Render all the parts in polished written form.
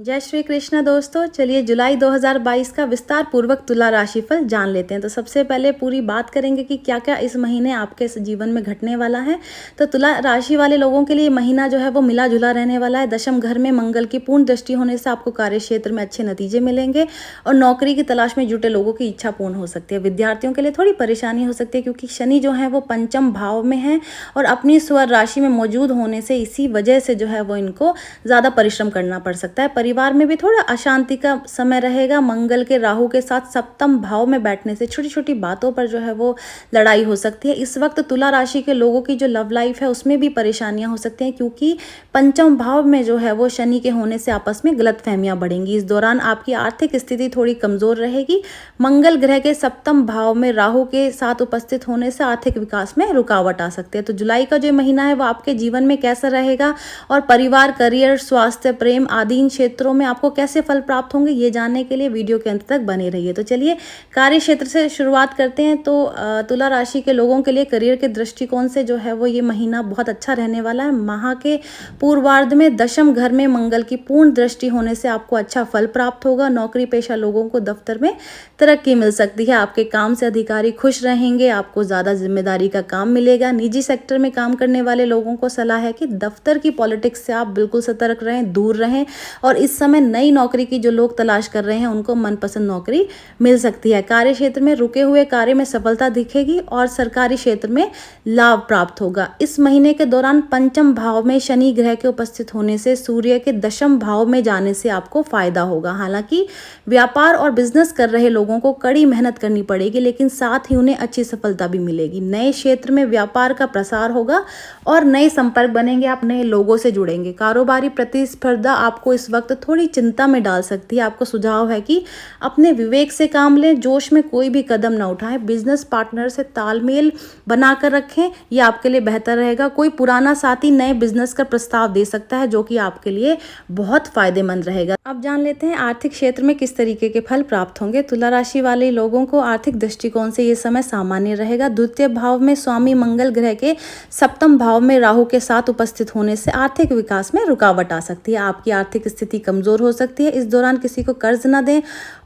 जय श्री कृष्ण दोस्तों। चलिए जुलाई 2022 का विस्तार पूर्वक तुला राशिफल जान लेते हैं। तो सबसे पहले पूरी बात करेंगे कि क्या क्या इस महीने आपके जीवन में घटने वाला है। तो तुला राशि वाले लोगों के लिए महीना जो है वो मिला जुला रहने वाला है। दशम घर में मंगल की पूर्ण दृष्टि होने से आपको कार्य क्षेत्र में अच्छे नतीजे मिलेंगे और नौकरी की तलाश में जुटे लोगों की इच्छा पूर्ण हो सकती है। विद्यार्थियों के लिए थोड़ी परेशानी हो सकती है क्योंकि शनि जो है वो पंचम भाव में है और अपनी स्वर राशि में मौजूद होने से इसी वजह से जो है वो इनको ज़्यादा परिश्रम करना पड़ सकता है। परिवार में भी थोड़ा अशांति का समय रहेगा। मंगल के राहु के साथ सप्तम भाव में बैठने से छोटी छोटी बातों पर जो है वो लड़ाई हो सकती है। इस वक्त तुला राशि के लोगों की जो लव लाइफ है उसमें भी परेशानियां हो सकती हैं क्योंकि पंचम भाव में जो है वो शनि के होने से आपस में गलतफहमियां बढ़ेंगी। इस दौरान आपकी आर्थिक स्थिति थोड़ी कमजोर रहेगी। मंगल ग्रह के सप्तम भाव में राहु के साथ उपस्थित होने से आर्थिक विकास में रुकावट आ सकती है। तो जुलाई का जो महीना है वो आपके जीवन में कैसा रहेगा और परिवार, करियर, स्वास्थ्य, प्रेम आदि इन क्षेत्रों में आपको कैसे फल प्राप्त होंगे, ये जानने के लिए वीडियो के अंत तक बने रहिए। तो चलिए कार्य क्षेत्र से शुरुआत करते हैं। तो तुला राशि के लोगों के लिए करियर के दृष्टिकोण से जो है वो ये महीना बहुत अच्छा रहने वाला है। माह के पूर्वार्ध में दशम घर में मंगल की पूर्ण दृष्टि होने से आपको अच्छा फल प्राप्त होगा। नौकरी पेशा लोगों को दफ्तर में तरक्की मिल सकती है। आपके काम से अधिकारी खुश रहेंगे। आपको ज़्यादा जिम्मेदारी का काम मिलेगा। निजी सेक्टर में काम करने वाले लोगों को सलाह है कि दफ्तर की पॉलिटिक्स से आप बिल्कुल सतर्क रहें, दूर रहें। और इस समय नई नौकरी की जो लोग तलाश कर रहे हैं उनको मनपसंद नौकरी मिल सकती है। कार्य क्षेत्र में रुके हुए कार्य में सफलता दिखेगी और सरकारी क्षेत्र में लाभ प्राप्त होगा। इस महीने के दौरान पंचम भाव में शनि ग्रह के उपस्थित होने से सूर्य के दशम भाव में जाने से आपको फायदा होगा। हालांकि व्यापार और बिजनेस कर रहे लोगों को कड़ी मेहनत करनी पड़ेगी, लेकिन साथ ही उन्हें अच्छी सफलता भी मिलेगी। नए क्षेत्र में व्यापार का प्रसार होगा और नए संपर्क बनेंगे। आप नए लोगों से जुड़ेंगे। कारोबारी प्रतिस्पर्धा आपको इस वक्त थोड़ी चिंता में डाल सकती है। आपको सुझाव है कि अपने विवेक से काम लें, जोश में कोई भी कदम न उठाएं। बिजनेस पार्टनर से तालमेल बनाकर रखें, यह आपके लिए बेहतर रहेगा। कोई पुराना साथी नए बिजनेस का प्रस्ताव दे सकता है जो कि आपके लिए बहुत फायदेमंद रहेगा। अब जान लेते हैं आर्थिक क्षेत्र में किस तरीके के फल प्राप्त होंगे। तुला राशि वाले लोगों को आर्थिक दृष्टिकोण से यह समय सामान्य रहेगा। द्वितीय भाव में स्वामी मंगल ग्रह के सप्तम भाव में राहु के साथ उपस्थित होने से आर्थिक विकास में रुकावट आ सकती है। आपकी आर्थिक स्थिति कमजोर हो सकती है। इस दौरान किसी को कर्ज न दें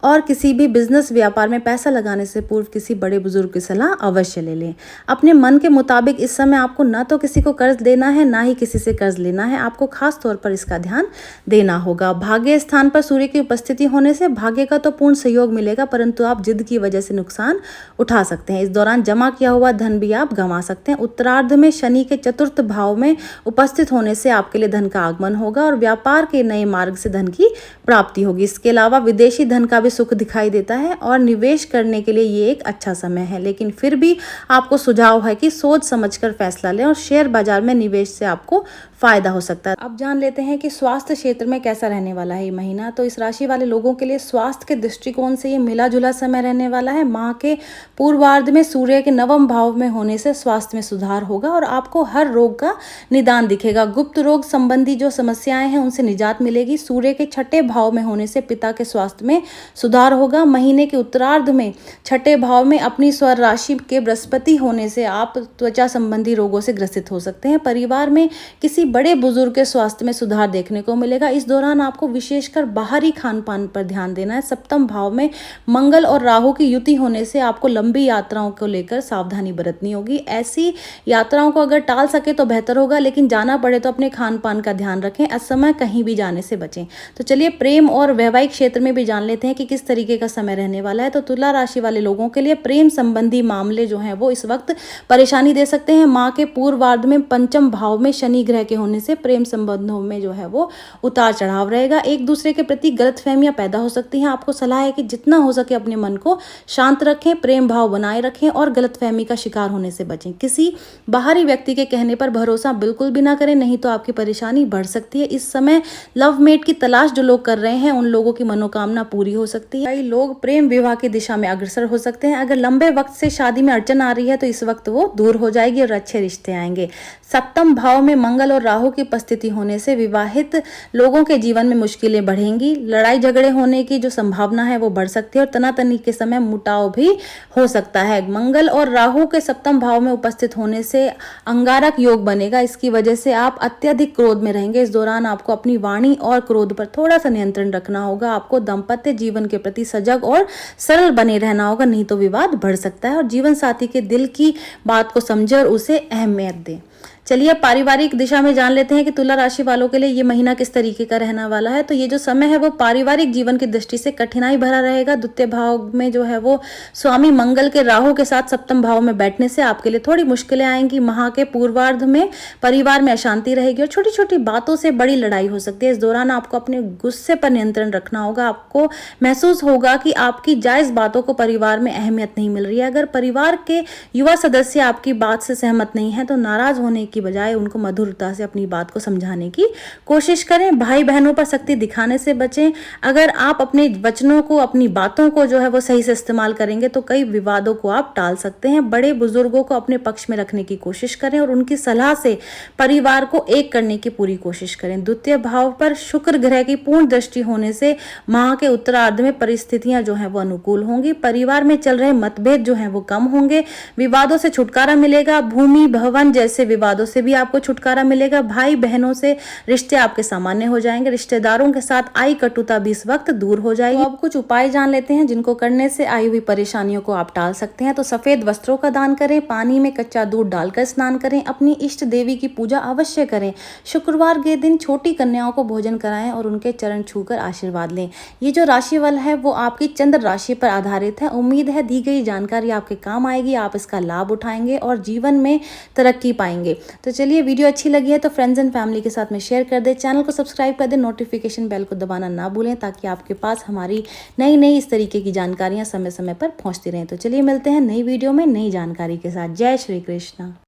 और किसी भी बिजनेस व्यापार में पैसा लगाने से पूर्व किसी बड़े बुजुर्ग की सलाह अवश्य ले लें। अपने मन के मुताबिक इस समय आपको न तो किसी को कर्ज देना है, ना ही किसी से कर्ज लेना है। आपको खास तौर पर इसका ध्यान देना होगा। भाग्य स्थान पर सूर्य की उपस्थिति होने से भाग्य का तो पूर्ण सहयोग मिलेगा, परंतु आप जिद की वजह से नुकसान उठा सकते हैं। इस दौरान जमा किया हुआ धन भी आप गंवा सकते हैं। उत्तरार्ध में शनि के चतुर्थ भाव में उपस्थित होने से आपके लिए धन का आगमन होगा और व्यापार के नए मार्ग से धन की प्राप्ति होगी। इसके अलावा विदेशी धन का भी सुख दिखाई देता है और निवेश करने के लिए ये एक अच्छा समय है, लेकिन फिर भी आपको सुझाव है कि सोच समझकर फैसला लें और शेयर बाजार में निवेश से आपको फायदा हो सकता है। अब जान लेते हैं कि स्वास्थ्य क्षेत्र में कैसा रहने वाला है ये महीना। तो इस राशि वाले लोगों के लिए स्वास्थ्य के दृष्टिकोण से ये मिला जुला समय रहने वाला है। माह के पूर्वार्ध में सूर्य के नवम भाव में होने से स्वास्थ्य में सुधार होगा और आपको हर रोग का निदान दिखेगा। गुप्त रोग संबंधी जो समस्याएं हैं उनसे निजात मिलेगी। सूर्य के छठे भाव में होने से पिता के स्वास्थ्य में सुधार होगा। महीने के उत्तरार्ध में छठे भाव में अपनी स्वर राशि के बृहस्पति होने से आप त्वचा संबंधी रोगों से ग्रसित हो सकते हैं। परिवार में किसी बड़े बुजुर्ग के स्वास्थ्य में सुधार देखने को मिलेगा। इस दौरान आपको विशेषकर बाहरी खान पान पर ध्यान देना है। सप्तम भाव में मंगल और राहु की युति होने से आपको लंबी यात्राओं को लेकर सावधानी बरतनी होगी। ऐसी यात्राओं को अगर टाल सके तो बेहतर होगा, लेकिन जाना पड़े तो अपने खान पान का ध्यान रखें। असमय कहीं भी जाने से बचें। तो चलिए प्रेम और वैवाहिक क्षेत्र में भी जान लेते हैं कि किस तरीके का समय रहने वाला है। तो तुला राशि वाले लोगों के लिए प्रेम संबंधी मामले जो हैं वो इस वक्त परेशानी दे सकते हैं। माह के पूर्वार्ध में पंचम भाव में शनि ग्रह के होने से प्रेम संबंधों में जो है वो उतार चढ़ाव रहेगा। एक दूसरे के प्रति गलतफहमियां पैदा हो सकती हैं। आपको सलाह है कि जितना हो सके अपने मन को शांत रखें, प्रेम भाव बनाए रखें और गलतफहमी का शिकार होने से बचें। किसी बाहरी व्यक्ति के कहने पर भरोसा बिल्कुल भी ना करें, नहीं तो आपकी परेशानी बढ़ सकती है। इस समय लव मेट की तलाश जो लोग कर रहे हैं उन लोगों की मनोकामना पूरी हो सकती है। कई लोग प्रेम विवाह की दिशा में अग्रसर हो सकते हैं। अगर लंबे वक्त से शादी में अड़चन आ रही है तो इस वक्त वो दूर हो जाएगी और अच्छे रिश्ते आएंगे। सप्तम भाव में मंगल और राहु की उपस्थिति होने से विवाहित लोगों के जीवन में मुश्किलें बढ़ेंगी। लड़ाई झगड़े होने की जो संभावना है वो बढ़ सकती है और तनातनी के समय मुटाव भी हो सकता है। मंगल और राहु के सप्तम भाव में उपस्थित होने से अंगारक योग बनेगा। इसकी वजह से आप अत्यधिक क्रोध में रहेंगे। इस दौरान आपको अपनी वाणी और क्रोध क्रोध पर थोड़ा सा नियंत्रण रखना होगा। आपको दाम्पत्य जीवन के प्रति सजग और सरल बने रहना होगा, नहीं तो विवाद बढ़ सकता है। और जीवन साथी के दिल की बात को समझे और उसे अहमियत दें। चलिए पारिवारिक दिशा में जान लेते हैं कि तुला राशि वालों के लिए ये महीना किस तरीके का रहने वाला है। तो ये जो समय है वो पारिवारिक जीवन की दृष्टि से कठिनाई भरा रहेगा। द्वितीय भाव में जो है वो स्वामी मंगल के राहु के साथ सप्तम भाव में बैठने से आपके लिए थोड़ी मुश्किलें आएंगी। माह के पूर्वार्ध में परिवार में अशांति रहेगी और छोटी छोटी बातों से बड़ी लड़ाई हो सकती है। इस दौरान आपको अपने गुस्से पर नियंत्रण रखना होगा। आपको महसूस होगा कि आपकी जायज बातों को परिवार में अहमियत नहीं मिल रही है। अगर परिवार के युवा सदस्य आपकी बात से सहमत नहीं है तो नाराज होने की बजाय उनको मधुरता से अपनी बात को समझाने की कोशिश करें। भाई बहनों पर सख्ती दिखाने से बचें। अगर आप अपने वचनों को, अपनी बातों को जो है वो सही से इस्तेमाल करेंगे तो कई विवादों को आप टाल सकते हैं। बड़े बुजुर्गों को अपने पक्ष में रखने की कोशिश करें और उनकी सलाह से परिवार को एक करने की पूरी कोशिश करें। द्वितीय भाव पर शुक्र ग्रह की पूर्ण दृष्टि होने से माह के उत्तरार्ध में परिस्थितियां जो है वो अनुकूल होंगी। परिवार में चल रहे मतभेद जो है वो कम होंगे। विवादों से छुटकारा मिलेगा। भूमि भवन जैसे विवादों से भी आपको छुटकारा मिलेगा। भाई बहनों से रिश्ते आपके सामान्य हो जाएंगे। रिश्तेदारों के साथ आई कटुता भी इस वक्त दूर हो जाएगी। तो अब कुछ उपाय जान लेते हैं जिनको करने से आई हुई परेशानियों को आप टाल सकते हैं। तो सफेद वस्त्रों का दान करें, पानी में कच्चा दूध डालकर स्नान करें, अपनी इष्ट देवी की पूजा अवश्य करें। शुक्रवार के दिन छोटी कन्याओं को भोजन कराएं और उनके चरण छूकर आशीर्वाद लें। ये जो राशिफल है वो आपकी चंद्र राशि पर आधारित है। उम्मीद है दी गई जानकारी आपके काम आएगी, आप इसका लाभ उठाएंगे और जीवन में तरक्की पाएंगे। तो चलिए वीडियो अच्छी लगी है तो फ्रेंड्स एंड फैमिली के साथ में शेयर कर दें, चैनल को सब्सक्राइब कर दें, नोटिफिकेशन बेल को दबाना ना भूलें ताकि आपके पास हमारी नई इस तरीके की जानकारियां समय समय पर पहुंचती रहें। तो चलिए मिलते हैं नई वीडियो में नई जानकारी के साथ। जय श्री कृष्ण।